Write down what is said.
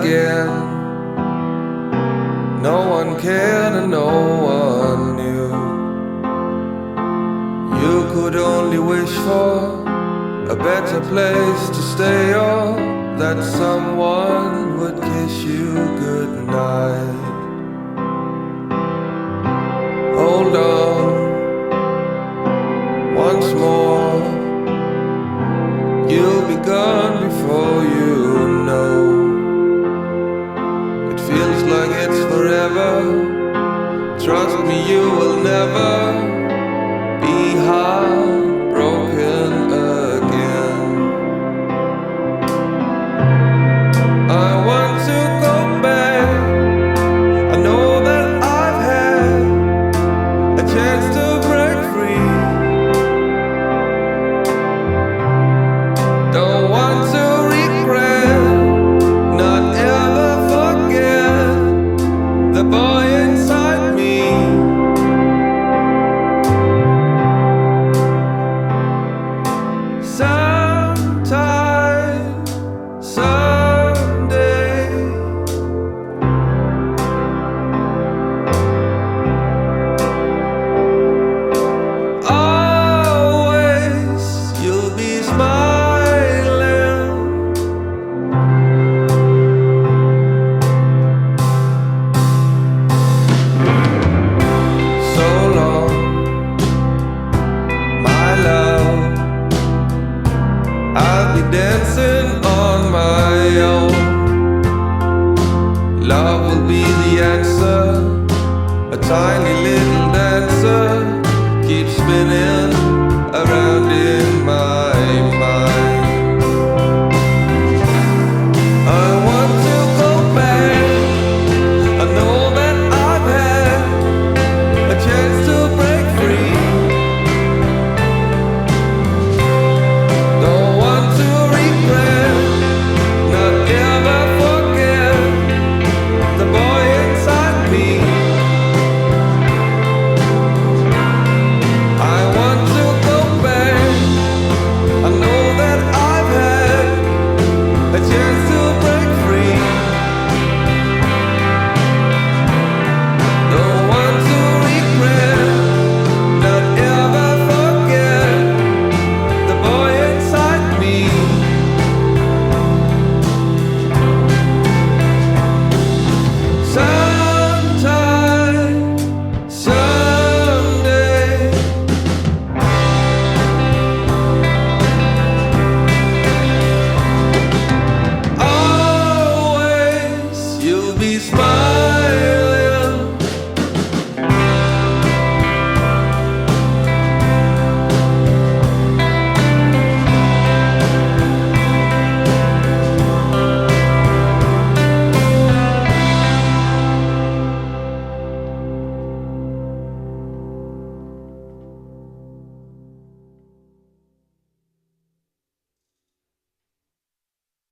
again. No one cared and no one knew. You could only wish for a better place to stay, or that someone would kiss you goodnight. Hold on once more, you'll be gone before you know. It feels like it's forever. Trust me, you will never be heartbroken again. I want to go back. I know that I've had a chance to break free. Don't want to regret, not ever forget the boy inside me. Sometime, someday, always you'll be smiling. So long, my love, I'll be dancing on my own. Love will be the answer, a tiny